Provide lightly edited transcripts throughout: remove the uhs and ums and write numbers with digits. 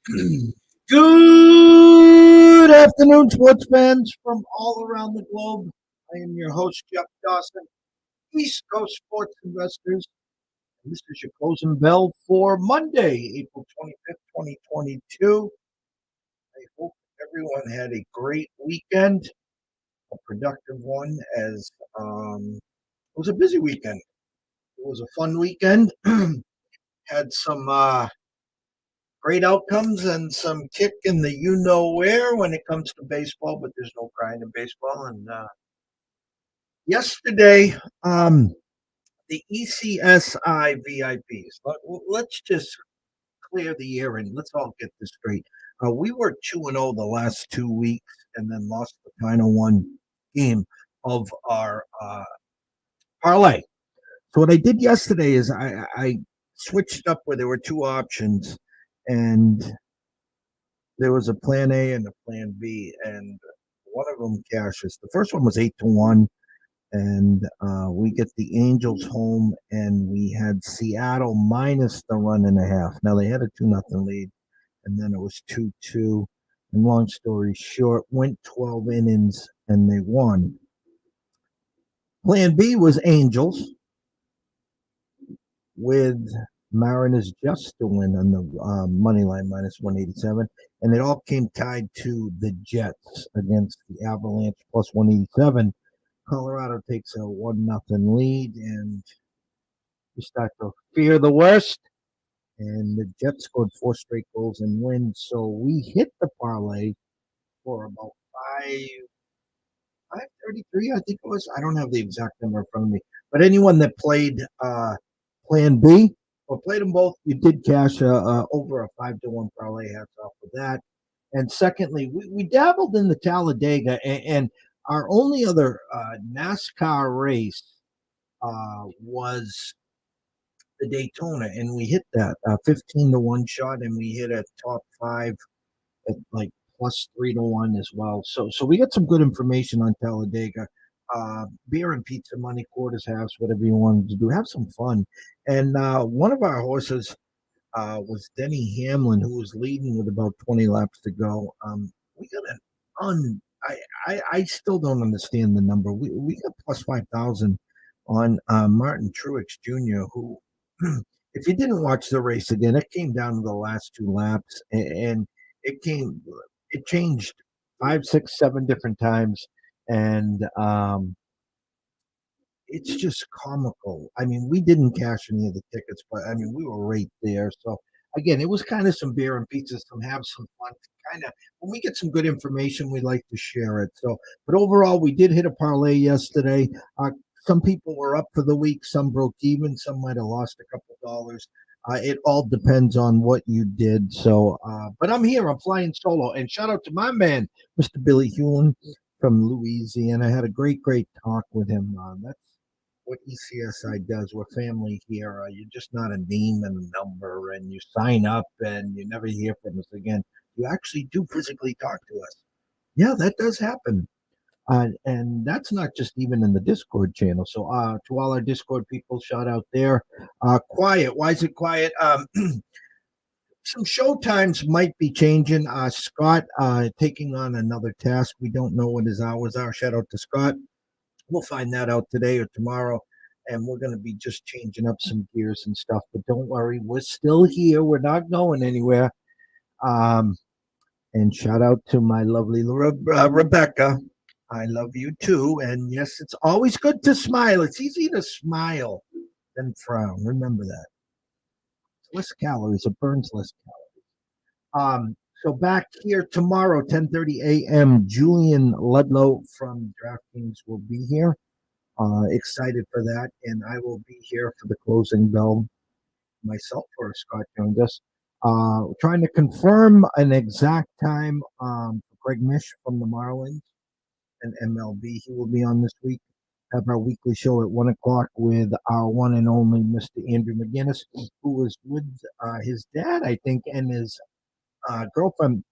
Good afternoon, sports fans from all around the globe. I am your host, Jeff Dawson, East Coast Sports Investors. And this is your closing bell for Monday, April 25th, 2022. I hope everyone had a great weekend, a productive one, as it was a busy weekend. It was a fun weekend. Had some great outcomes and some kick in the you know where when it comes to baseball, but there's no crying in baseball. And yesterday, the ECSI VIPs, let's just clear the air and let's all get this straight. We were 2-0 the last 2 weeks and then lost the final one game of our parlay. So, what I did yesterday is I switched up where there were two options. And there was a plan A and a plan B, and one of them cashes. The first one was 8-1, and we get the Angels home, and we had Seattle minus the run and a half. Now they had a 2-0 lead, and then it was 2-2. And long story short, went 12 innings and they won. Plan B was Angels with Mariners just to win on the money line minus 187, and it all came tied to the Jets against the Avalanche plus 187. Colorado takes a 1-0 lead, and we start to fear the worst. And the Jets scored four straight goals and win, so we hit the parlay for about 533, I think it was. I don't have the exact number in front of me, but anyone that played Plan B or played them both, you did cash over a 5-1 parlay. Hats off for that. And secondly, we dabbled in the Talladega, and our only other NASCAR race was the Daytona, and we hit that 15-1 shot, and we hit a top five at like plus 3-1 as well. So we got some good information on Talladega. Beer and pizza money, quarters, halves, whatever you wanted to do. Have some fun. And one of our horses was Denny Hamlin, who was leading with about 20 laps to go. We got an I still don't understand the number. We got plus 5,000 on Martin Truex Jr., who, if you didn't watch the race again, it came down to the last two laps, and it came, it changed five, six, seven different times, and it's just comical. I mean, we didn't cash any of the tickets, but I mean, we were right there. So again, it was kind of some beer and pizza, some have some fun. Kind of when we get some good information, we like to share it. So, but overall, we did hit a parlay yesterday. Some people were up for the week, some broke even, some might have lost a couple dollars. It all depends on what you did. So, but I'm here. I'm flying solo, and shout out to my man, Mr. Billy Hewlin from Louisiana. I had a great talk with him. That's what ECSI does. We're family here. You're just not a name and a number, and you sign up and you never hear from us again. You actually do physically talk to us. Yeah, that does happen. And that's not just even in the Discord channel. So to all our Discord people, shout out there. Quiet. Why is it quiet? Some show times might be changing. Scott taking on another task. We don't know what his hours are. Shout out to Scott. We'll find that out today or tomorrow. And we're going to be just changing up some gears and stuff. But don't worry, we're still here. We're not going anywhere. Um, and shout out to my lovely Rebecca. I love you too. And yes, it's always good to smile. It's easy to smile than frown. Remember that. It's less calories. It burns less calories. So back here tomorrow, 10:30 a.m. Julian Ludlow from DraftKings will be here. Excited for that, and I will be here for the closing bell myself, or Scott joined us. Trying to confirm an exact time for Greg Mish from the Marlins and MLB. He will be on this week. Have our weekly show at 1 o'clock with our one and only Mr. Andrew McGinnis, who was with his dad, I think, and his girlfriend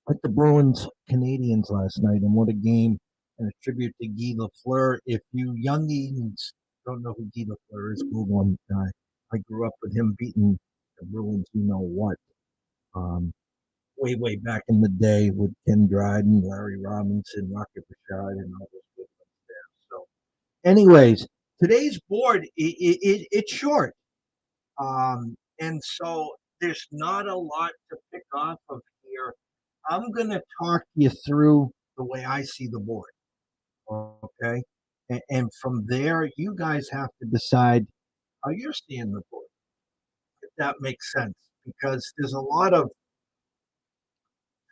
at the Bruins Canadians last night. And what a game, and a tribute to Guy Lafleur. If you youngins don't know who Guy Lafleur is, Google him. I grew up with him beating the Bruins, you know what. Um, way back in the day with Ken Dryden, Larry Robinson, Rocket Richard, and all those good ones there. So, anyways, today's board it's short, and so there's not a lot to pick off of here. I'm gonna talk you through the way I see the board, okay? And from there, you guys have to decide how you're seeing the board, if that makes sense, because there's a lot of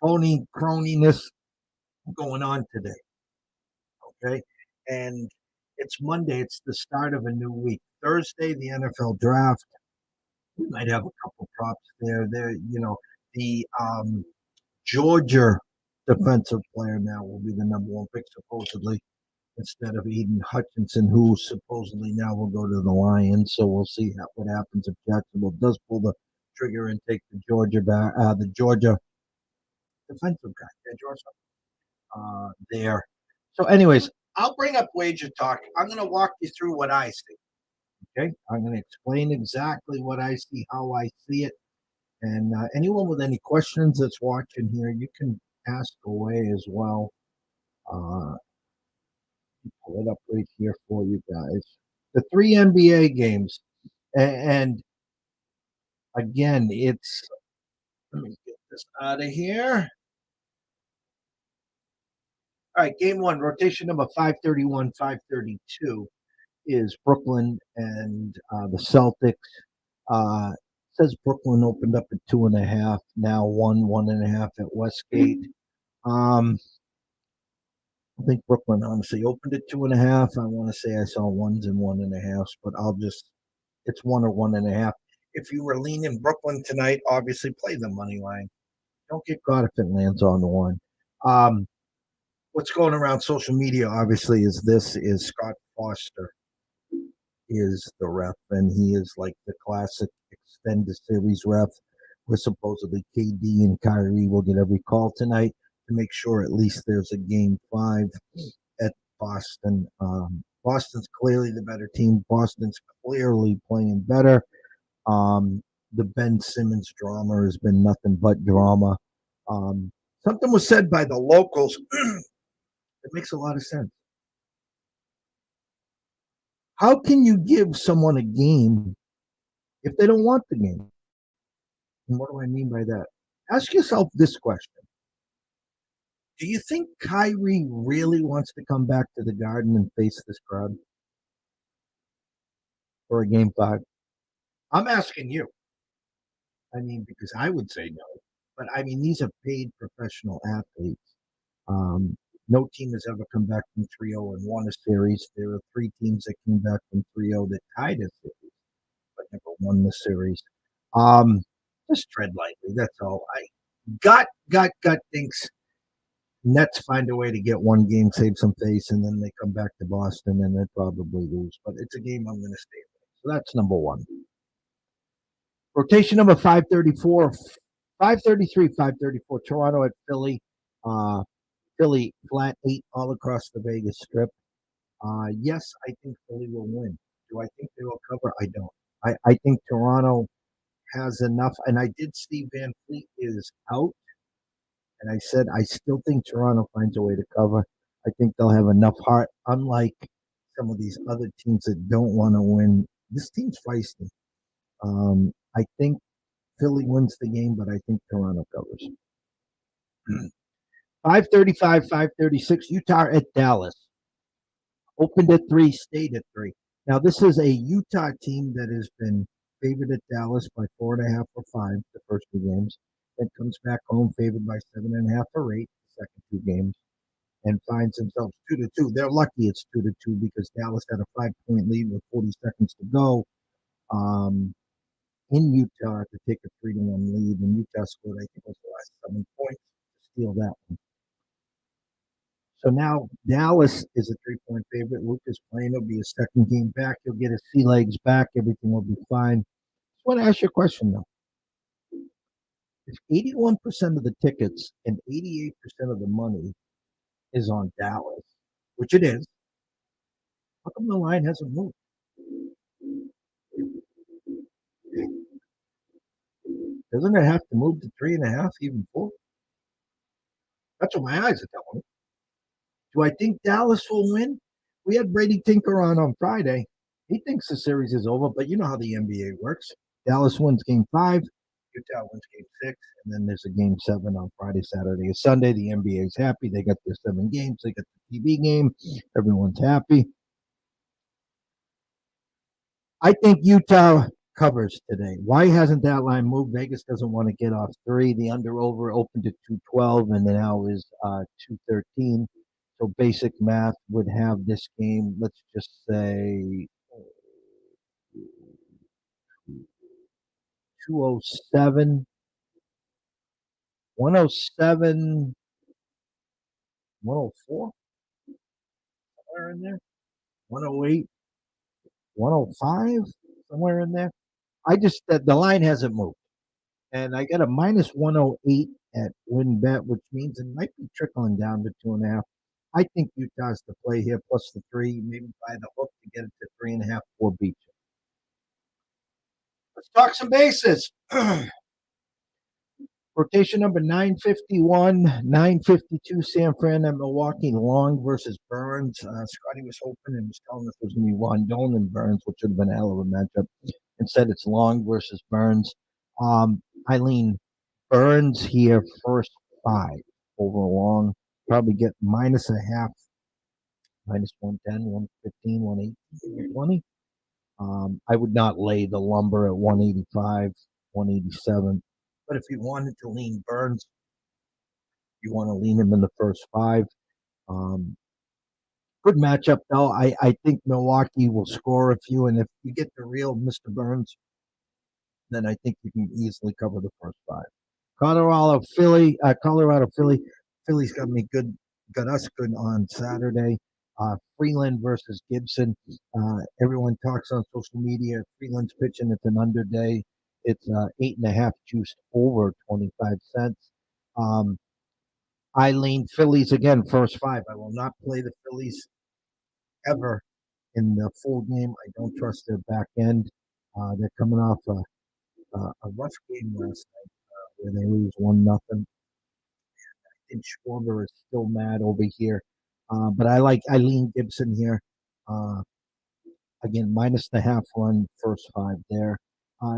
phony croniness going on today, okay? And it's Monday, it's the start of a new week. Thursday, the NFL draft. We might have a couple props there. The Georgia defensive player now will be the number one pick, supposedly, instead of Eden Hutchinson, who supposedly now will go to the Lions. So we'll see what happens if Jacksonville does pull the trigger and take the Georgia defensive guy, there. So, anyways, I'll bring up wager talk. I'm going to walk you through what I see. Okay, I'm going to explain exactly what I see, how I see it, and anyone with any questions that's watching here, you can ask away as well. Uh, pull it up right here for you guys. The three NBA games, and again, it's let me get this out of here. All right, game one, rotation number 531, 532 is Brooklyn and the Celtics. Says Brooklyn opened up at 2.5, now 1.5 at Westgate. I think Brooklyn honestly opened at 2.5. I want to say I saw ones and 1.5, but it's 1 or 1.5. If you were leaning Brooklyn tonight, obviously play the money line. Don't get caught if it lands on the one. Um, what's going around social media, obviously, is Scott Foster is the ref, and he is like the classic extended series ref, where supposedly KD and Kyrie will get every call tonight to make sure at least there's a game 5 at Boston. Boston's clearly the better team. Boston's clearly playing better. The Ben Simmons drama has been nothing but drama. Something was said by the locals that makes a lot of sense. How can you give someone a game if they don't want the game? And what do I mean by that? Ask yourself this question. Do you think Kyrie really wants to come back to the Garden and face this crowd for a game 5? I'm asking you. I mean, because I would say no. But I mean, these are paid professional athletes. Um, no team has ever come back from 3-0 and won a series. There are 3 teams that came back from 3-0 that tied a series, but never won the series. Um, just tread lightly. That's all. I gut thinks Nets find a way to get one game, save some face, and then they come back to Boston and they probably lose. But it's a game I'm going to stay with. So that's number one. Rotation number 534, 533, 534. Toronto at Philly. Philly flat 8 all across the Vegas Strip. Yes, I think Philly will win. Do I think they will cover? I don't. I think Toronto has enough, and I did see Van Fleet is out, and I said I still think Toronto finds a way to cover. I think they'll have enough heart, unlike some of these other teams that don't want to win. This team's feisty. I think Philly wins the game, but I think Toronto covers. 535, 536, Utah at Dallas. Opened at 3, stayed at 3. Now, this is a Utah team that has been favored at Dallas by 4.5 or 5 the first 2 games. Then comes back home favored by 7.5 or 8 the second 2 games, and finds themselves 2-2. They're lucky it's 2-2 because Dallas had a 5-point lead with 40 seconds to go in Utah to take a 3-1 lead, and Utah scored, I think, it was the last 7 points to steal that one. So now Dallas is a 3-point favorite. Luke is playing. It'll be a second game back. He'll get his sea legs back. Everything will be fine. Just want to ask you a question, though. If 81% of the tickets and 88% of the money is on Dallas, which it is, how come the line hasn't moved? Doesn't it have to move to 3.5, even 4? That's what my eyes are telling me. Do I think Dallas will win? We had Brady Tinker on Friday. He thinks the series is over, but you know how the NBA works. Dallas wins game 5, Utah wins game 6, and then there's a game 7 on Friday, Saturday, and Sunday. The NBA is happy. They got their 7 games. They got the TV game. Everyone's happy. I think Utah covers today. Why hasn't that line moved? Vegas doesn't want to get off 3. The under over opened at 212 and now is 213. So basic math would have this game, let's just say 207, 107, 104, somewhere in there, 108, 105, somewhere in there. The line hasn't moved. And I got a minus 108 at WinBet, which means it might be trickling down to 2.5. I think Utah's the play here, plus the 3, maybe by the hook to get it to 3.5, 4 beats. Let's talk some bases. Rotation number 951, 952, San Fran and Milwaukee, Long versus Burns. Scotty was hoping and was telling us it was going to be Rondon and Burns, which would have been a hell of a matchup. Instead, it's Long versus Burns. I lean Burns here first 5 over Long. Probably get minus a half, minus 110, 115, 118, 120. I would not lay the lumber at 185, 187. But if you wanted to lean Burns, you want to lean him in the first 5. Um, Good matchup, though. I think Milwaukee will score a few. And if you get the real Mr. Burns, then I think you can easily cover the first 5. Colorado, Philly. Philly's got us good on Saturday. Freeland versus Gibson. Everyone talks on social media. Freeland's pitching. It's an under day. It's 8.5 juiced over 25 cents. I lean Phillies again, first 5. I will not play the Phillies ever in the full game. I don't trust their back end. They're coming off a rough game last night where they lose 1-0. I think Schwarber is still mad over here. But I lean Gibson here. Uh, Again, minus the half run, first 5 there.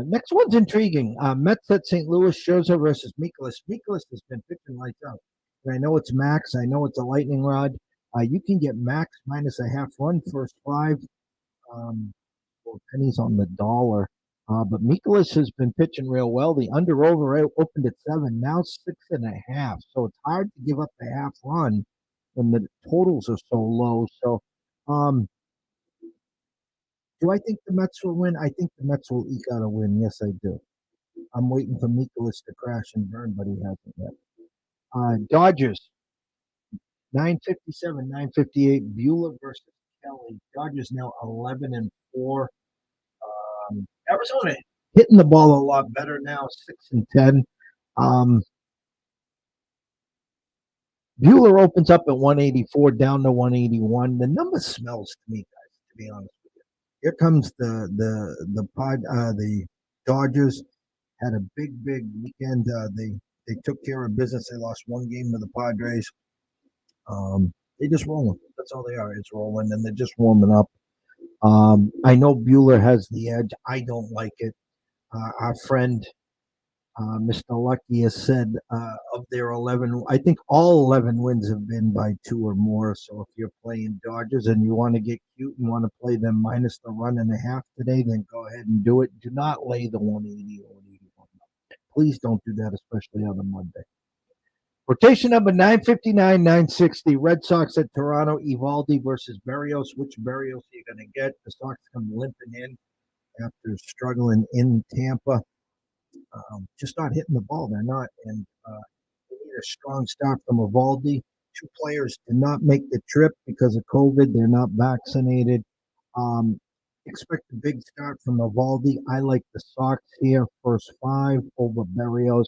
Next one's intriguing. Mets at St. Louis, Scherzer versus Mikolas. Mikolas has been pitching lights out. And I know it's Max. I know it's a lightning rod. You can get Max minus a half run, first 5. For pennies on the dollar. But Mikolas has been pitching real well. The under over opened at 7, now 6.5. So it's hard to give up the half run when the totals are so low. So, do I think the Mets will win? I think the Mets will eke out a win. Yes, I do. I'm waiting for Mikolas to crash and burn, but he hasn't yet. Dodgers 957, 958. Bueller versus Kelly. Dodgers now 11-4. Arizona hitting the ball a lot better now, 6-10. Bueller opens up at 184, down to 181. The number smells to me, guys. To be honest with you, here comes the Dodgers. Had a big weekend. They took care of business. They lost 1 game to the Padres. They just rolling. That's all they are. It's rolling, and they're just warming up. I know Bueller has the edge. I don't like it. Our friend Mr. Lucky has said of their 11, I think all 11 wins have been by 2 or more. So if you're playing Dodgers and you want to get cute and want to play them minus the run and a half today, then go ahead and do it. Do not lay the 180 or 181. Please don't do that, especially on a Monday. Rotation number 959, 960. Red Sox at Toronto. Evaldi versus Berrios. Which Berrios are you going to get? The Sox come limping in after struggling in Tampa. Just not hitting the ball. They're not. And they need a strong start from Evaldi. 2 players did not make the trip because of COVID. They're not vaccinated. Expect a big start from Evaldi. I like the Sox here, first 5 over Berrios.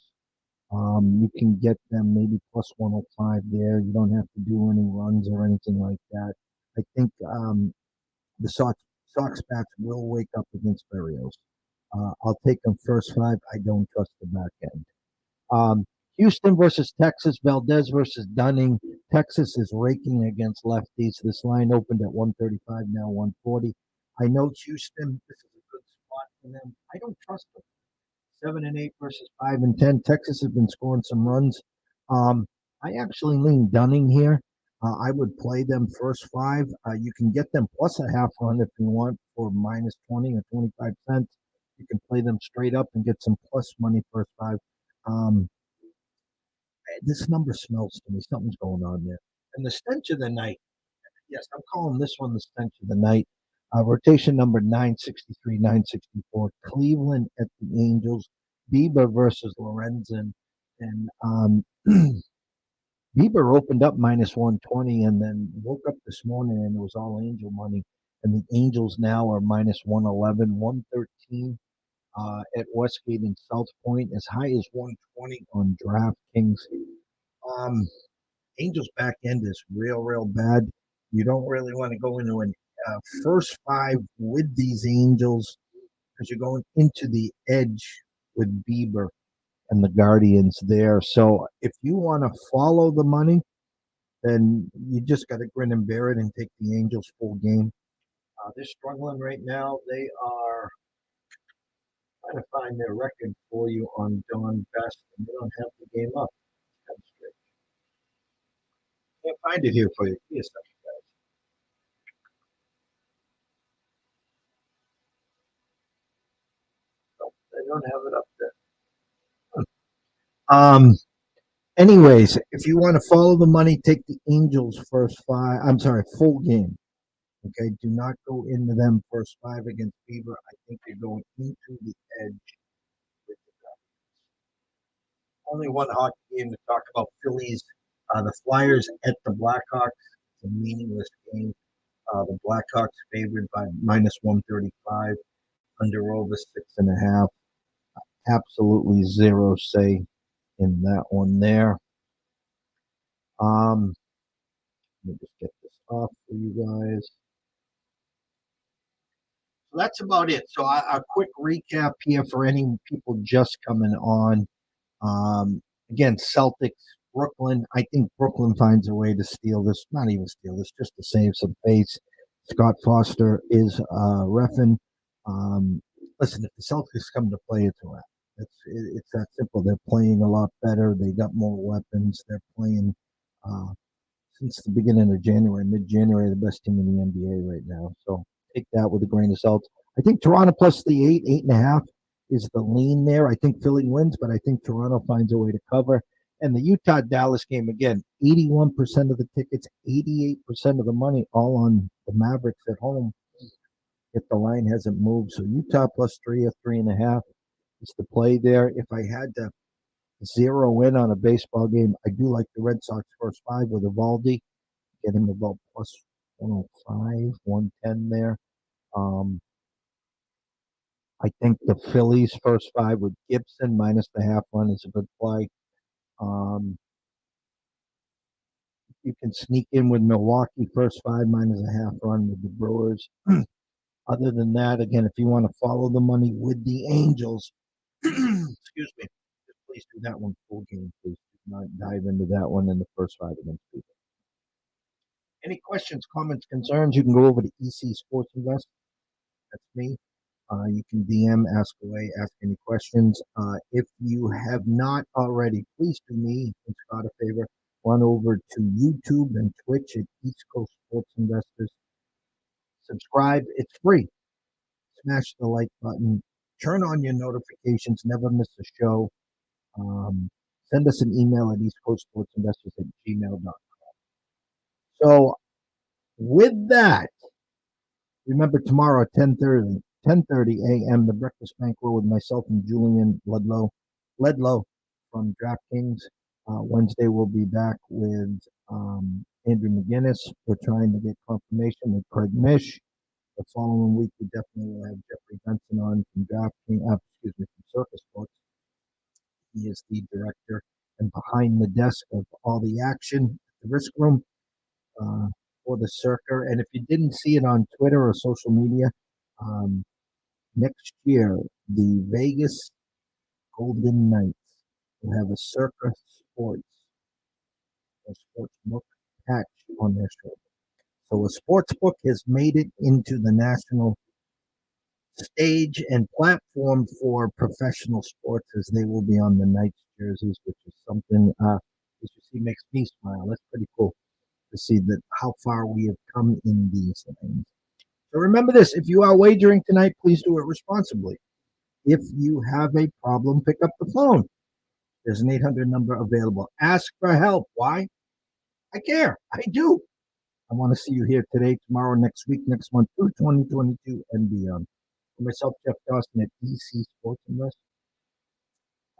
You can get them maybe plus 105 there. You don't have to do any runs or anything like that. I think the Sox bats will wake up against Berrios. I'll take them first five. I don't trust the back end. Um, Houston versus Texas, Valdez versus Dunning. Texas is raking against lefties. This line opened at 135, now 140. I know Houston, this is a good spot for them. I don't trust them. 7-8 versus 5-10. Texas has been scoring some runs. Um, I actually lean Dunning here. I would play them first five. You can get them plus a half run if you want for minus 20 or 25 cents. You can play them straight up and get some plus money first five. Um, this number smells to me. Something's going on there. And the stench of the night. Yes, I'm calling this one the stench of the night. Rotation number 963, 964. Cleveland at the Angels. Bieber versus Lorenzen. And Bieber opened up minus 120 and then woke up this morning and it was all Angel money. And the Angels now are minus 111, 113 at Westgate and South Point, as high as 120 on DraftKings. Um, Angels back end is real bad. You don't really want to go into an first five with these Angels because you're going into the edge with Bieber and the Guardians there. So if you want to follow the money, then you just got to grin and bear it and take the Angels full game. They're struggling right now. They are trying to find their record for you on Dawn Best, and they don't have the game up. That's strange. Can't find it here for you. Give me a second, guys. No, they don't have it up there. Anyways, if you want to follow the money, take the Angels first five. I'm sorry, full game. Okay, do not go into them first five against Beaver. I think you're going into the edge with the only one hockey game to talk about. Phillies, the Flyers at the Blackhawks. It's a meaningless game. The Blackhawks favored by minus 135, under over 6.5. Absolutely zero say in that one there. Let me just get this off for you guys. So that's about it. So a quick recap here for any people just coming on. Again, Celtics, Brooklyn. I think Brooklyn finds a way to steal this. Not even steal this, just to save some face. Scott Foster is reffing. Listen, if the Celtics come to play, it's a wrap. It's that simple. They're playing a lot better. They got more weapons. They're playing uh, since the beginning of January, mid-January, the best team in the NBA right now. So take that with a grain of salt. I think Toronto plus the 8.5 is the lean there. I think Philly wins, but I think Toronto finds a way to cover. And the Utah Dallas game again, 81% of the tickets, 88% of the money, all on the Mavericks at home. If the line hasn't moved, so Utah plus 3 or 3.5 is the play there. If I had to zero in on a baseball game, I do like the Red Sox first five with Evaldi, get him about plus 105, 110 there. I think the Phillies first five with Gibson minus the half run is a good play. Um, you can sneak in with Milwaukee first five minus a half run with the Brewers. Other than that, again, if you want to follow the money with the Angels, excuse me, just please do that one full game, please. Do not dive into that one in the first five against people. Any questions, comments, concerns, you can go over to EC Sports Invest. That's me. You can DM, ask away, ask any questions. If you have not already, please do me and Scott a favor. Run over to YouTube and Twitch at East Coast Sports Investors. Subscribe. It's free. Smash the like button. Turn on your notifications. Never miss a show. Send us an email at eastcoastsportsinvestors@gmail.com. So with that, remember tomorrow at 10:30 a.m. the Breakfast Banquet with myself and Julian Ledlow from DraftKings. Wednesday we'll be back with Andrew McGinnis. We're trying to get confirmation with Craig Mish. The following week we definitely will have Jeffrey Benson on from DraftKings. From Circus Sports. He is the director and behind the desk of all the action at the Risk Room. For the Circa. And if you didn't see it on Twitter or social media, next year the Vegas Golden Knights will have a Circa Sports or sports book patch on their shoulder. So a sports book has made it into the national stage and platform for professional sports as they will be on the Knights jerseys, which is something as you see makes me smile. That's pretty cool to see that how far we have come in these things. So remember this: if you are wagering tonight, please do it responsibly. If you have a problem, pick up the phone. There's an 800 number available. Ask for help. Why? I care. I do. I want to see you here today, tomorrow, next week, next month, through 2022 and beyond. For myself, Jeff Dawson at DC Sports Invest,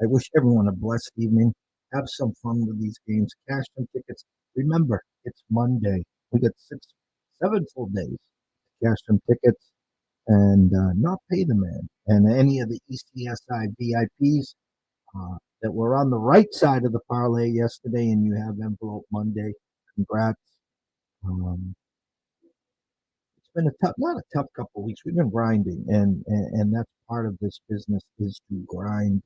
I wish everyone a blessed evening. Have some fun with these games. Cash some tickets. Remember, it's Monday. We got 7 full days to cash some tickets and not pay the man. And any of the ECSI VIPs that were on the right side of the parlay yesterday and you have envelope Monday, congrats. Um, it's been a tough, not a tough couple of weeks. We've been grinding, and that's part of this business is to grind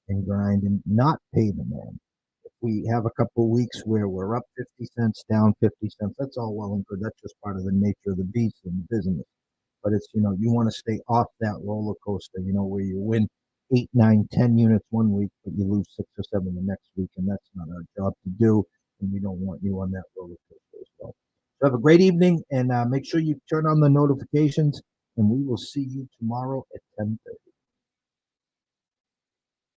and not pay the man. If we have a couple of weeks where we're up 50 cents, down 50 cents, that's all well and good. That's just part of the nature of the beast in the business. But it's, you want to stay off that roller coaster, where you win 8, 9, 10 units one week, but you lose 6 or 7 the next week. And that's not our job to do. And we don't want you on that roller coaster as well. So have a great evening and make sure you turn on the notifications and we will see you tomorrow at 10:30.